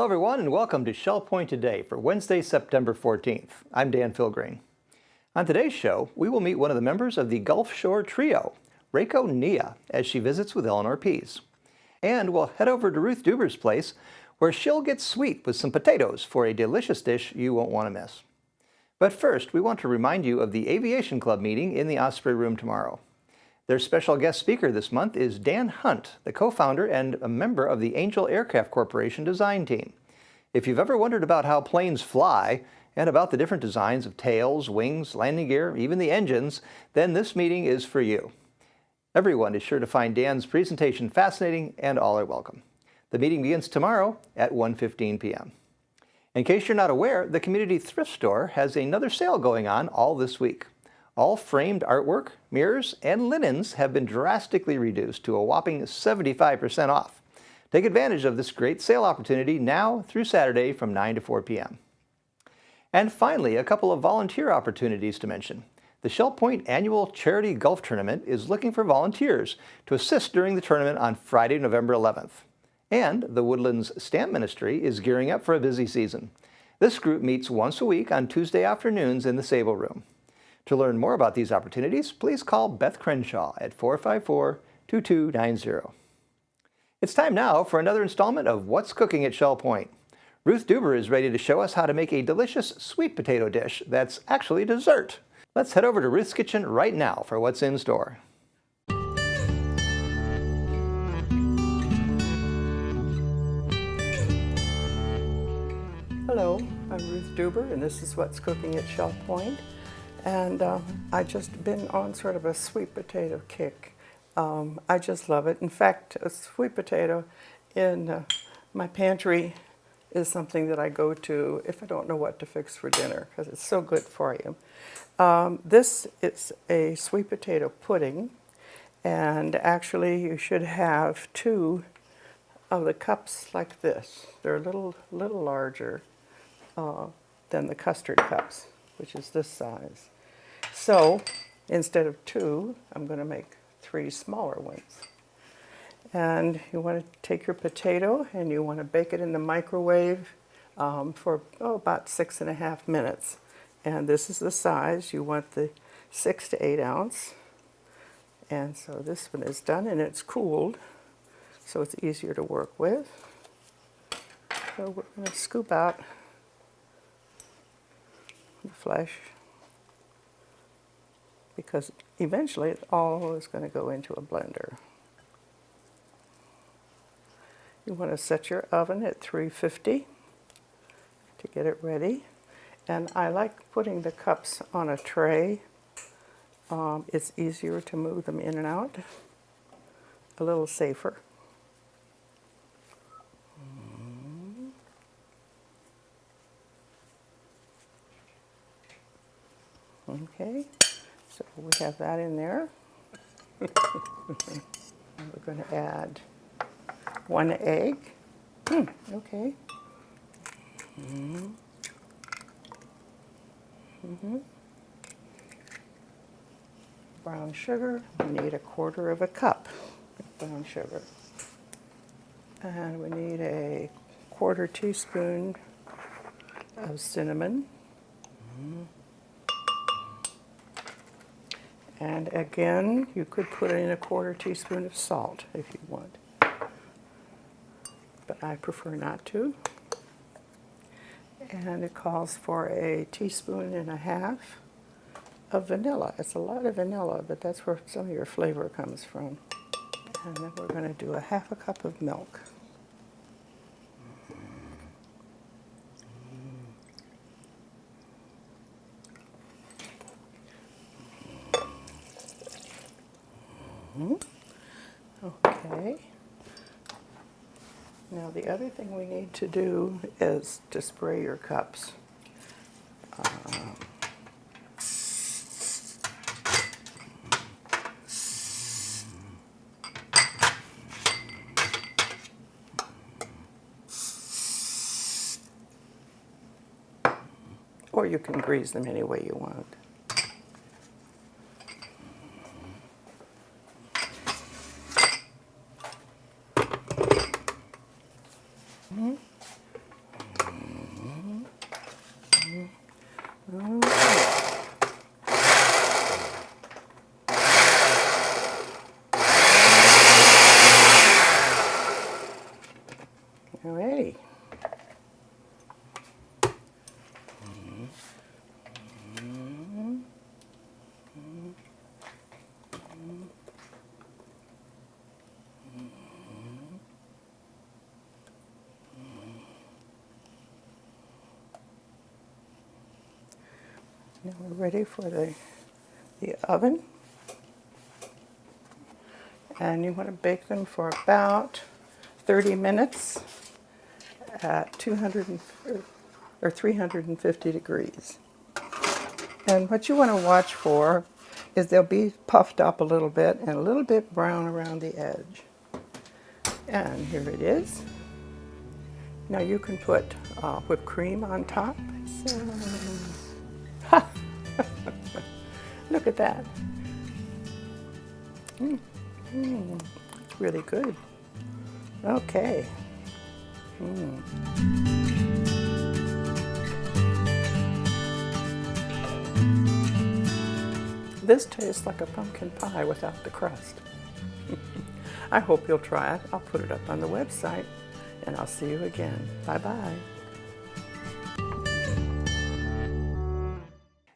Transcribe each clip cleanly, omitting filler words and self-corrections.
Hello everyone and welcome to Shell Point Today for Wednesday, September 14th. I'm Dan Filgreen. On today's show, we will meet one of the members of the Gulfshore trio, Reiko Niiya, as she visits with Eleanor Pease. And we'll head over to Ruth Deuber's place where she'll get sweet with some potatoes for a delicious dish you won't want to miss. But first, we want to remind you of the Aviation Club meeting in the Osprey Room tomorrow. Their special guest speaker this month is Dan Hunt, the co-founder and a member of the Angel Aircraft Corporation design team. If you've ever wondered about how planes fly and about the different designs of tails, wings, landing gear, even the engines, then this meeting is for you. Everyone is sure to find Dan's presentation fascinating and all are welcome. The meeting begins tomorrow at 1:15 p.m. In case you're not aware, the Community Thrift Store has another sale going on all this week. All framed artwork, mirrors, and linens have been drastically reduced to a whopping 75% off. Take advantage of this great sale opportunity now through Saturday from 9 to 4 p.m. And finally, a couple of volunteer opportunities to mention. The Shell Point Annual Charity Golf Tournament is looking for volunteers to assist during the tournament on Friday, November 11th. And the Woodlands Stamp Ministry is gearing up for a busy season. This group meets once a week on Tuesday afternoons in the Sable Room. To learn more about these opportunities, please call Beth Crenshaw at 454-2290. It's time now for another installment of What's Cooking at Shell Point. Ruth Deuber is ready to show us how to make a delicious sweet potato dish that's actually dessert. Let's head over to Ruth's kitchen right now for what's in store. Hello, I'm Ruth Deuber, and this is What's Cooking at Shell Point. And I just been on sort of a sweet potato kick. I just love it. In fact, a sweet potato in my pantry is something that I go to if I don't know what to fix for dinner, because it's so good for you. This is a sweet potato pudding, and actually you should have 2 of the cups like this. They're a little larger than the custard cups, which is this size. So instead of 2, I'm going to make 3 smaller ones. And you want to take your potato and you want to bake it in the microwave for about 6.5 minutes. And this is the size. You want the 6 to 8 ounce. And so this one is done and it's cooled, so it's easier to work with. So we're going to scoop out the flesh, because eventually it all is going to go into a blender. You want to set your oven at 350 to get it ready. And I like putting the cups on a tray. It's easier to move them in and out, a little safer. Okay, so we have that in there. We're going to add 1 egg. Okay. Brown sugar, we need 1/4 cup of brown sugar. And we need a 1/4 teaspoon of cinnamon. And again, you could put in 1/4 teaspoon of salt if you want, but I prefer not to. And it calls for 1.5 teaspoons of vanilla. It's a lot of vanilla, but that's where some of your flavor comes from. And then we're going to do 1/2 cup of milk. Okay. Now the other thing we need to do is to spray your cups. Or you can grease them any way you want. Now we're ready for the oven. And you want to bake them for about 30 minutes at 350 degrees. And what you want to watch for is they'll be puffed up a little bit and a little bit brown around the edge. And here it is. Now you can put whipped cream on top. So, look at that. Really good. Okay. This tastes like a pumpkin pie without the crust. I hope you'll try it. I'll put it up on the website, and I'll see you again. Bye-bye.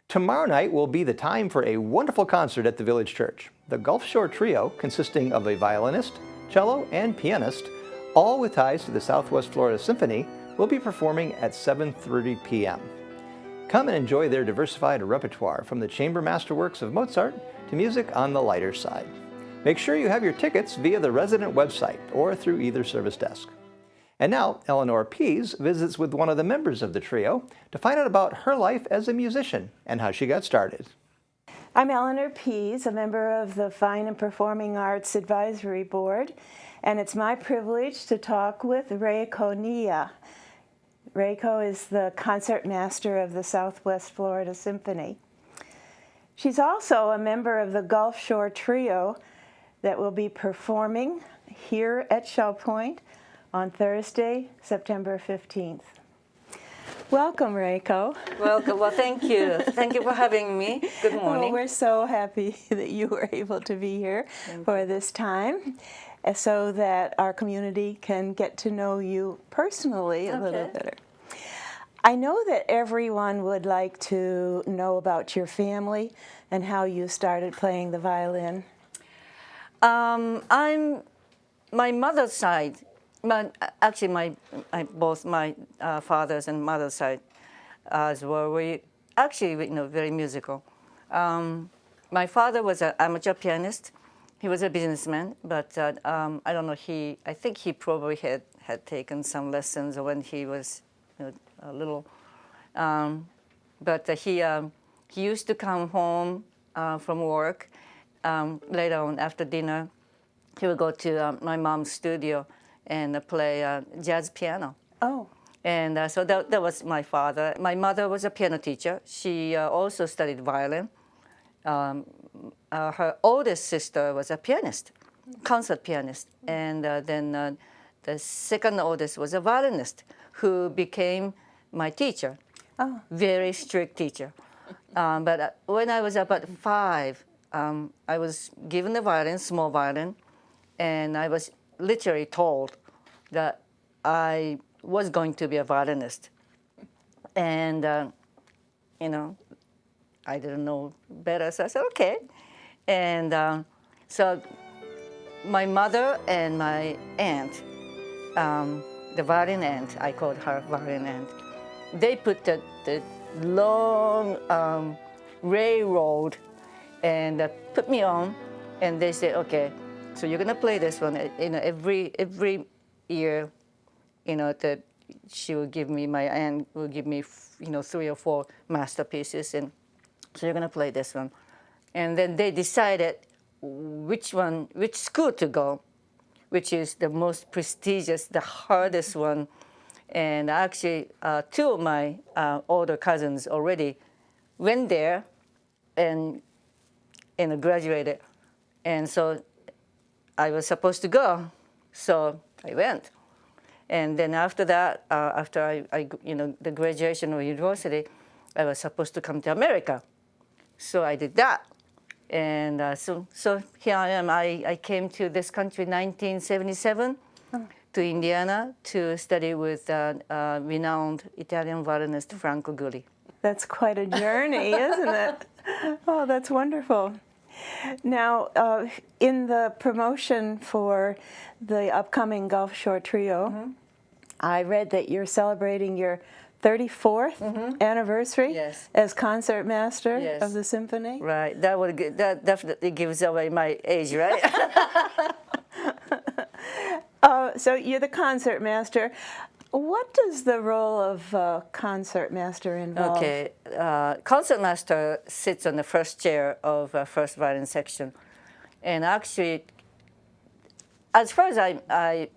Tomorrow night will be the time for a wonderful concert at the Village Church. The Gulfshore Trio, consisting of a violinist, cello, and pianist, all with ties to the Southwest Florida Symphony, will be performing at 7:30 p.m. Come and enjoy their diversified repertoire from the chamber masterworks of Mozart to music on the lighter side. Make sure you have your tickets via the resident website or through either service desk. And now, Eleanor Pease visits with one of the members of the trio to find out about her life as a musician and how she got started. I'm Eleanor Pease, a member of the Fine and Performing Arts Advisory Board, and it's my privilege to talk with Reiko Niiya. Reiko is the concertmaster of the Southwest Florida Symphony. She's also a member of the Gulfshore Trio that will be performing here at Shell Point on Thursday, September 15th. Welcome, Reiko. Welcome. Well, thank you. Thank you for having me. Good morning. We're so happy that you were able to be here for this time so that our community can get to know you personally a little better. I know that everyone would like to know about your family and how you started playing the violin. I'm my mother's side. Both my father's and mother's side as well. We actually, very musical. My father was an amateur pianist. He was a businessman, but I don't know. I think he probably had taken some lessons when he was a little. But he used to come home from work. Later on, after dinner, he would go to my mom's studio and play jazz piano. Oh. And so that was my father. My mother was a piano teacher. She also studied violin. Her oldest sister was a pianist, concert pianist. And then the second oldest was a violinist who became my teacher. Oh. Very strict teacher. But when I was about 5, I was given a violin, small violin, and I was literally told that I was going to be a violinist. And, I didn't know better, so I said, okay. And so my mother and my aunt, the violin aunt, I called her violin aunt, they put the long railroad and put me on, and they said, okay, so you're gonna play this one. Every year, that she will give me, my aunt will give me, 3 or 4 masterpieces, and so you're gonna play this one. And then they decided which school to go, which is the most prestigious, the hardest one. And actually, 2 of my older cousins already went there and graduated. And so I was supposed to go, so I went. And then after that, after I the graduation of university, I was supposed to come to America. So I did that. And so here I am. I came to this country in 1977 to Indiana to study with renowned Italian violinist Franco Gulli. That's quite a journey, isn't it? Oh, that's wonderful. Now, in the promotion for the upcoming Gulfshore Trio, I read that you're celebrating your 34th anniversary Yes. as concertmaster Yes. of the symphony. Right. That definitely gives away my age, right? So you're the concertmaster. What does the role of concertmaster involve? Okay. Concertmaster sits on the first chair of first violin section, and actually, as far as I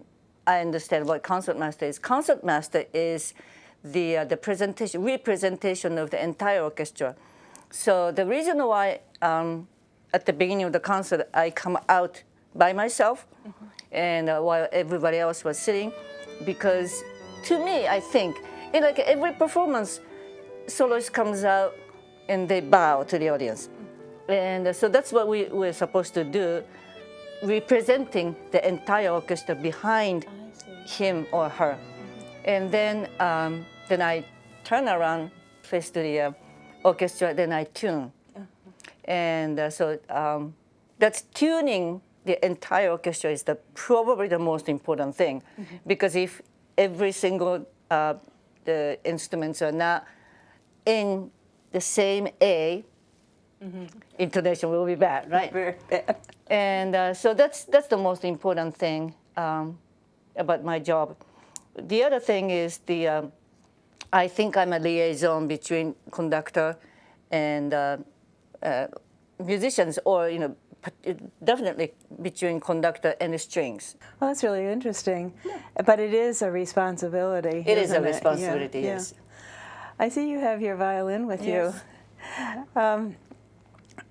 understand what concertmaster is the representation of the entire orchestra. So the reason why at the beginning of the concert I come out by myself, and while everybody else was sitting, because to me I think in like every performance, soloist comes out and they bow to the audience, and so that's what we're supposed to do, representing the entire orchestra behind him or her. And then I turn around, face to the orchestra, then I tune. And so that's tuning the entire orchestra is probably the most important thing. Because if every single the instruments are not in the same A, intonation will be bad, right? Very bad. And so that's the most important thing about my job. The other thing is I think I'm a liaison between conductor and musicians, or definitely between conductor and the strings. Well, that's really interesting. But it is a responsibility. It is a isn't it? responsibility, Yeah, yes. yeah. I see you have your violin with Yes. you.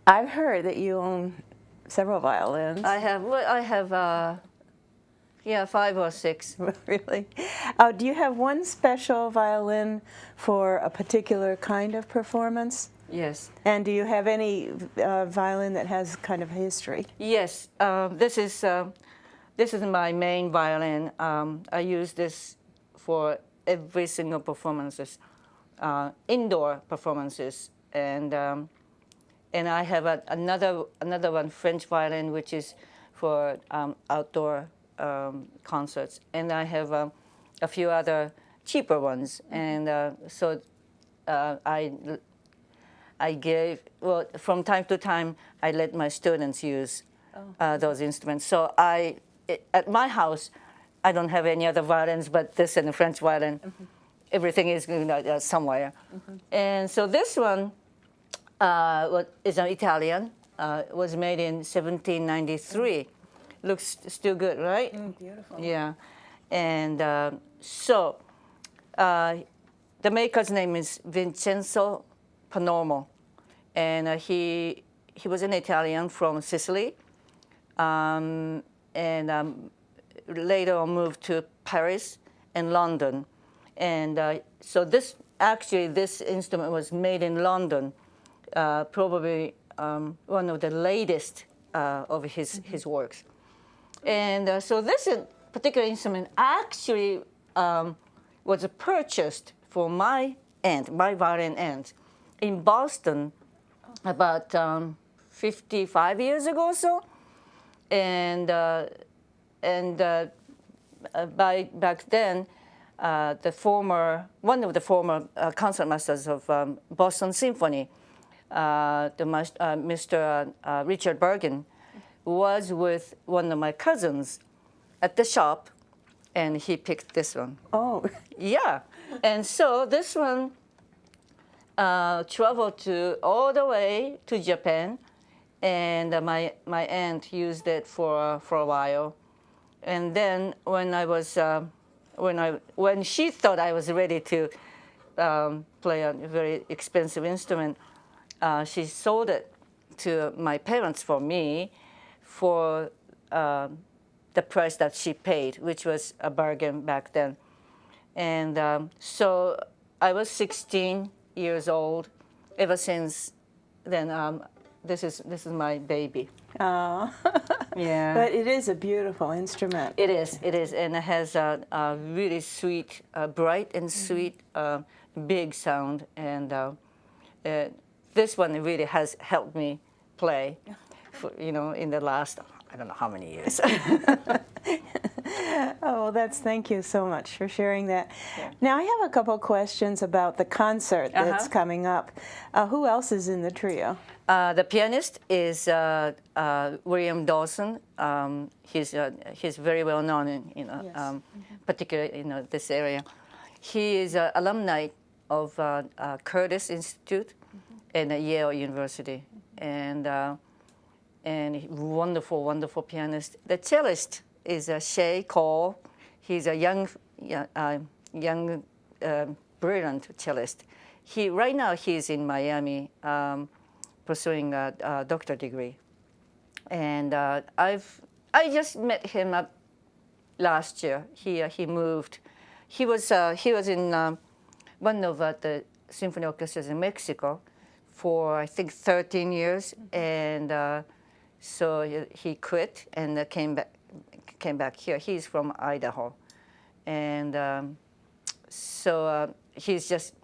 I've heard that you own several violins. I have 5 or 6. Really? Do you have one special violin for a particular kind of performance? Yes. And do you have any violin that has kind of history? Yes. This is my main violin. I use this for every single performances, indoor performances, and I have another one, French violin, which is for outdoor concerts, and I have a few other cheaper ones, and so I gave, well, from time to time I let my students use those instruments. So at my house I don't have any other violins but this and the French violin. Everything is somewhere, and so this one is an Italian. Was made in 1793. Looks still good, right? Beautiful. Yeah, and so the maker's name is Vincenzo Panormo, and he was an Italian from Sicily, and later on moved to Paris and London, and so this instrument was made in London, probably one of the latest of his works. And so this particular instrument actually was purchased for my violin end, in Boston about 55 years ago or so. And back then, one of the former concertmasters of Boston Symphony, Mr. Richard Bergen, was with one of my cousins at the shop, and he picked this one. Oh. Yeah, and so this one traveled all the way to Japan, and my aunt used it for a while, and then when she thought I was ready to play a very expensive instrument, she sold it to my parents for me, for the price that she paid, which was a bargain back then. And so I was 16 years old. Ever since then, this is my baby. Oh. Yeah. But it is a beautiful instrument. It is, and it has a really sweet, bright and sweet, big sound. And this one really has helped me play, in the last, I don't know how many years. Oh, Oh, thank you so much for sharing that. Now, I have a couple questions about the concert that's coming up. Who else is in the trio? The pianist is William Dawson. He's very well known in particularly this area. He is an alumni of Curtis Institute and Yale University, and wonderful pianist. The cellist is Shay Cole. He's a young, brilliant cellist. Right now he's in Miami pursuing a doctorate degree, and I just met him up last year. He moved. He was in one of the symphony orchestras in Mexico for I think 13 years, and so he quit and came back here. He's from Idaho, and so he's just,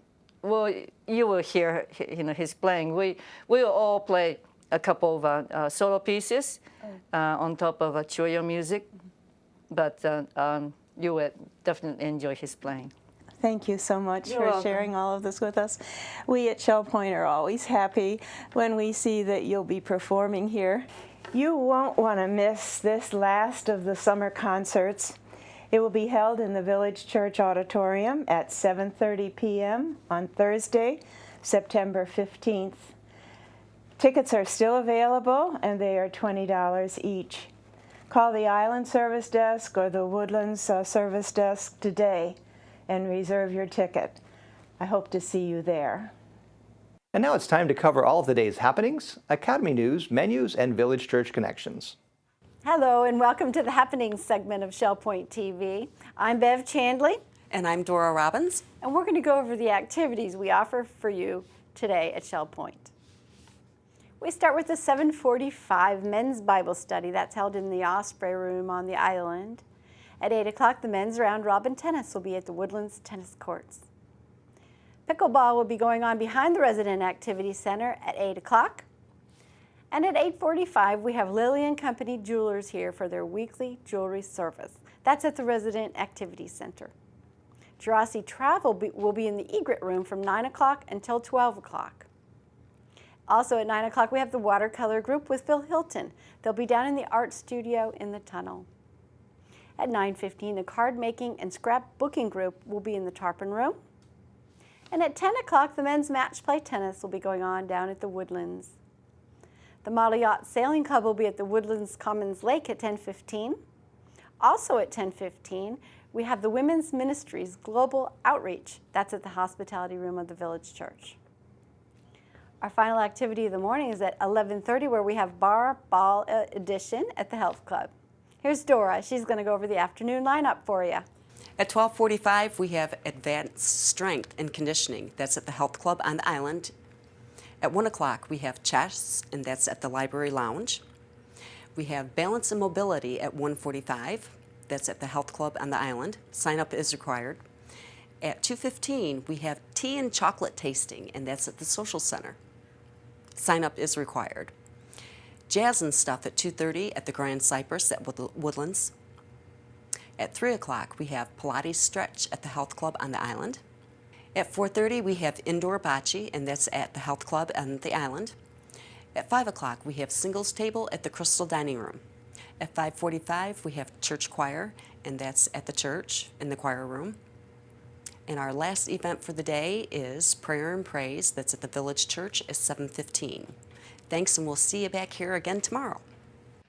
well, you will hear his playing. We will all play a couple of solo pieces on top of trio music, but you will definitely enjoy his playing. Thank you so much for sharing all of this with us. We at Shell Point are always happy when we see that you'll be performing here. You won't want to miss this last of the summer concerts. It will be held in the Village Church Auditorium at 7:30 p.m. on Thursday, September 15th. Tickets are still available, and they are $20 each. Call the Island Service Desk or the Woodlands Service Desk today and reserve your ticket. I hope to see you there. And now it's time to cover all of the day's happenings, Academy news, menus, and Village Church connections. Hello, and welcome to the Happenings segment of Shell Point TV. I'm Bev Chandley. And I'm Dora Robbins. And we're going to go over the activities we offer for you today at Shell Point. We start with the 7:45 Men's Bible Study. That's held in the Osprey Room on the island. At 8 o'clock, the men's round robin tennis will be at the Woodlands Tennis Courts. Pickleball will be going on behind the Resident Activity Center at 8 o'clock. And at 8:45, we have Lillian Company Jewelers here for their weekly jewelry service. That's at the Resident Activity Center. Jurassic Travel will be in the Egret Room from 9 o'clock until 12 o'clock. Also at 9 o'clock, we have the Watercolor Group with Phil Hilton. They'll be down in the Art Studio in the tunnel. At 9:15, the Card Making and Scrap Booking Group will be in the Tarpon Room. And at 10 o'clock, the men's match play tennis will be going on down at the Woodlands. The Model Yacht Sailing Club will be at the Woodlands Commons Lake at 10:15. Also at 10:15, we have the Women's Ministries Global Outreach. That's at the Hospitality Room of the Village Church. Our final activity of the morning is at 11:30, where we have Bar Ball Edition at the Health Club. Here's Dora. She's going to go over the afternoon lineup for you. At 12:45, we have Advanced Strength and Conditioning. That's at the Health Club on the island. At 1 o'clock, we have Chess, and that's at the Library Lounge. We have Balance and Mobility at 1:45. That's at the Health Club on the island. Sign up is required. At 2:15, we have Tea and Chocolate Tasting, and that's at the Social Center. Sign up is required. Jazz and Stuff at 2:30 at the Grand Cypress at Woodlands. At 3 o'clock, we have Pilates Stretch at the Health Club on the island. At 4:30, we have Indoor Bocce, and that's at the Health Club on the island. At 5 o'clock, we have Singles Table at the Crystal Dining Room. At 5:45, we have Church Choir, and that's at the church in the choir room. And our last event for the day is Prayer and Praise. That's at the Village Church at 7:15. Thanks, and we'll see you back here again tomorrow.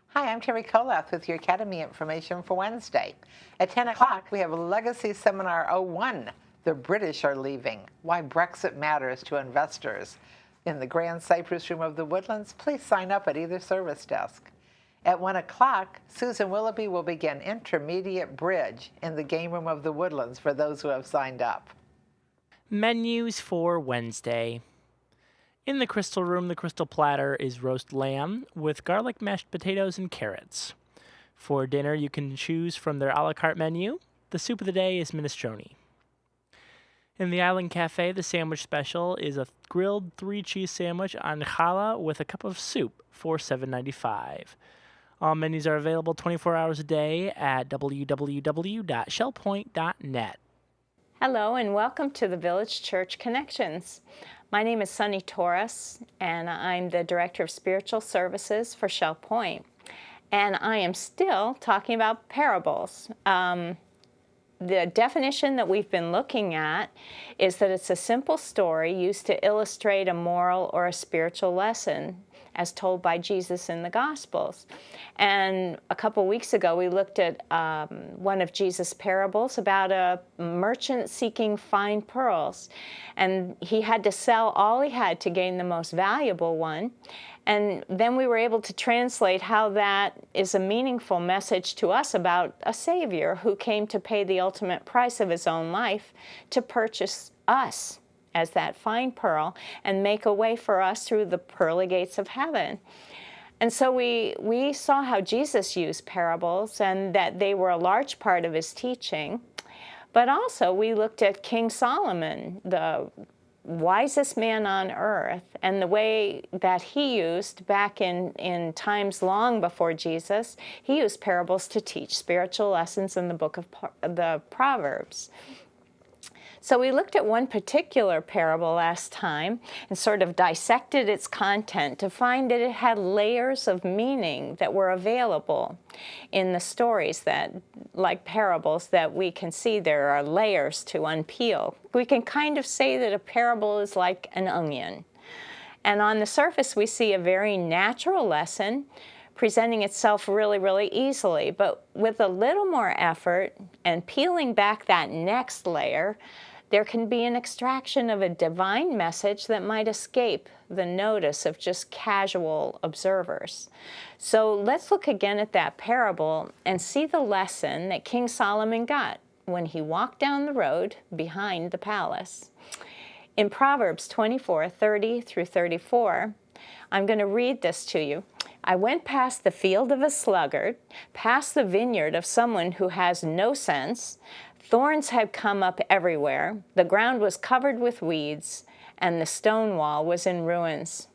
Hi, I'm Terry Kolath with your Academy information for Wednesday. At 10 o'clock, we have a Legacy Seminar 01. The British are leaving. Why Brexit matters to investors. In the Grand Cypress Room of the Woodlands, please sign up at either service desk. At 1 o'clock, Susan Willoughby will begin Intermediate Bridge in the Game Room of the Woodlands for those who have signed up. Menus for Wednesday. In the Crystal Room, the Crystal Platter is roast lamb with garlic mashed potatoes and carrots. For dinner, you can choose from their a la carte menu. The soup of the day is minestrone. In the Island Cafe, the sandwich special is a grilled 3-cheese sandwich on challah with a cup of soup for $7.95. All menus are available 24 hours a day at www.shellpoint.net. Hello and welcome to the Village Church Connections. My name is Sunny Torres and I'm the Director of Spiritual Services for Shell Point. And I am still talking about parables. The definition that we've been looking at is that it's a simple story used to illustrate a moral or a spiritual lesson as told by Jesus in the Gospels. And a couple weeks ago, we looked at one of Jesus' parables about a merchant seeking fine pearls. And he had to sell all he had to gain the most valuable one. And then we were able to translate how that is a meaningful message to us about a Savior who came to pay the ultimate price of his own life to purchase us as that fine pearl and make a way for us through the pearly gates of heaven. And so we saw how Jesus used parables and that they were a large part of his teaching. But also we looked at King Solomon, the wisest man on earth, and the way that he used back in times long before Jesus, he used parables to teach spiritual lessons in the book of the Proverbs. So we looked at one particular parable last time and sort of dissected its content to find that it had layers of meaning that were available in the stories that, like parables, that we can see there are layers to unpeel. We can kind of say that a parable is like an onion. And on the surface, we see a very natural lesson presenting itself really, really easily. But with a little more effort and peeling back that next layer, there can be an extraction of a divine message that might escape the notice of just casual observers. So let's look again at that parable and see the lesson that King Solomon got when he walked down the road behind the palace. In Proverbs 24:30 through 34, I'm going to read this to you. I went past the field of a sluggard, past the vineyard of someone who has no sense. Thorns had come up everywhere, the ground was covered with weeds, and the stone wall was in ruins.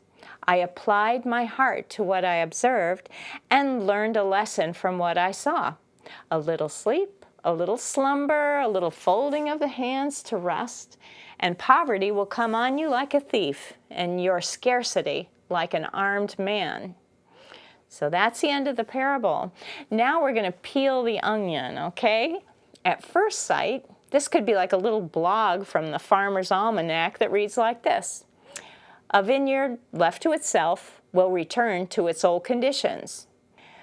I applied my heart to what I observed and learned a lesson from what I saw. A little sleep, a little slumber, a little folding of the hands to rest, and poverty will come on you like a thief, and your scarcity like an armed man. So that's the end of the parable. Now we're going to peel the onion, okay? At first sight, this could be like a little blog from the Farmer's Almanac that reads like this. A vineyard left to itself will return to its old conditions.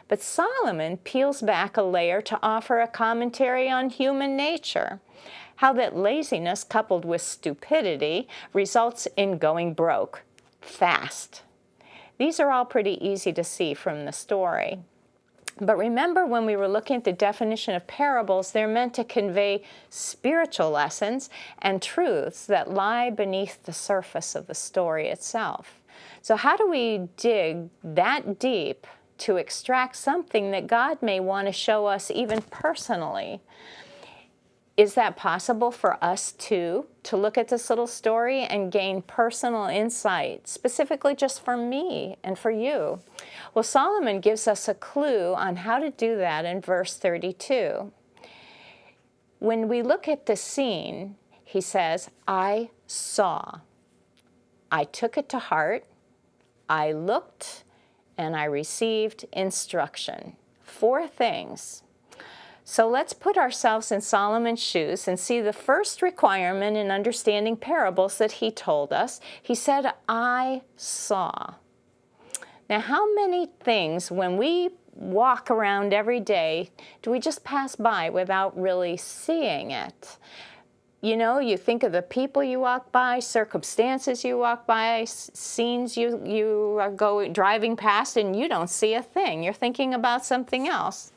But Solomon peels back a layer to offer a commentary on human nature, how that laziness coupled with stupidity results in going broke, fast. These are all pretty easy to see from the story. But remember when we were looking at the definition of parables, they're meant to convey spiritual lessons and truths that lie beneath the surface of the story itself. So how do we dig that deep to extract something that God may want to show us even personally? Is that possible for us too, to look at this little story and gain personal insight, specifically just for me and for you? Well, Solomon gives us a clue on how to do that in verse 32. When we look at the scene, he says, I saw. I took it to heart. I looked and I received instruction. 4 things. So let's put ourselves in Solomon's shoes and see the first requirement in understanding parables that he told us. He said, I saw. Now, how many things when we walk around every day do we just pass by without really seeing it? You know, you think of the people you walk by, circumstances you walk by, scenes you are driving past, and you don't see a thing. You're thinking about something else.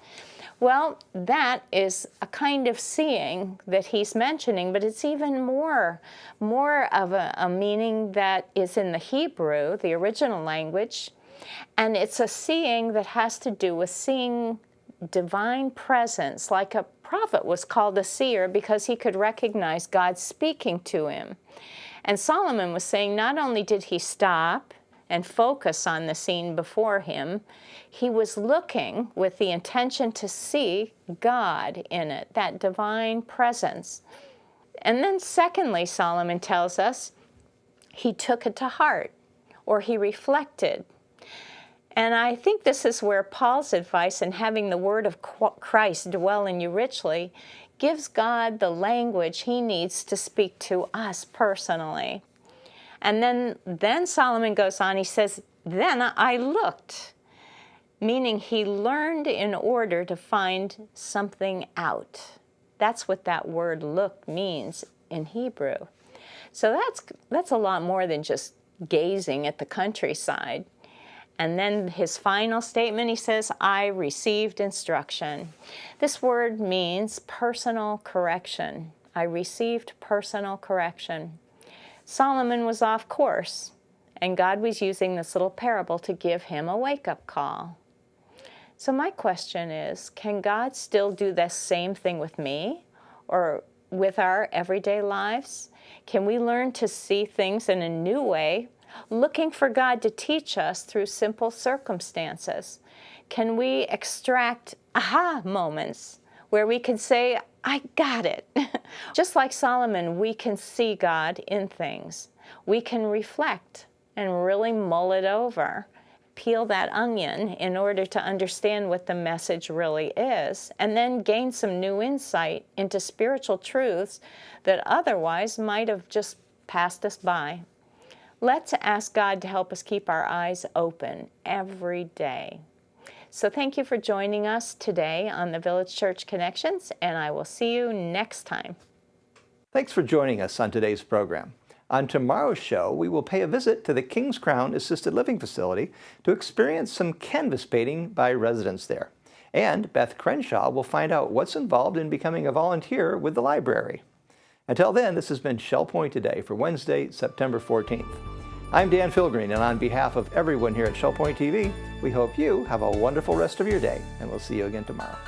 Well, that is a kind of seeing that he's mentioning, but it's even more of a meaning that is in the Hebrew, the original language, and it's a seeing that has to do with seeing divine presence, like a prophet was called a seer because he could recognize God speaking to him. And Solomon was saying not only did he stop and focus on the scene before him. He was looking with the intention to see God in it, that divine presence. And then secondly, Solomon tells us, he took it to heart, or he reflected. And I think this is where Paul's advice in having the word of Christ dwell in you richly gives God the language he needs to speak to us personally. And then Solomon goes on, he says, then I looked, meaning he learned in order to find something out. That's what that word look means in Hebrew. So that's a lot more than just gazing at the countryside. And then his final statement, he says, I received instruction. This word means personal correction. I received personal correction. Solomon was off course, and God was using this little parable to give him a wake-up call. So my question is, can God still do the same thing with me or with our everyday lives? Can we learn to see things in a new way, looking for God to teach us through simple circumstances? Can we extract aha moments where we can say, I got it? Just like Solomon, we can see God in things. We can reflect and really mull it over, peel that onion in order to understand what the message really is, and then gain some new insight into spiritual truths that otherwise might have just passed us by. Let's ask God to help us keep our eyes open every day. So thank you for joining us today on the Village Church Connections, and I will see you next time. Thanks for joining us on today's program. On tomorrow's show, we will pay a visit to the King's Crown Assisted Living Facility to experience some canvas painting by residents there. And Beth Crenshaw will find out what's involved in becoming a volunteer with the library. Until then, this has been Shell Point Today for Wednesday, September 14th. I'm Dan Filgreen, and on behalf of everyone here at Shell Point TV, we hope you have a wonderful rest of your day, and we'll see you again tomorrow.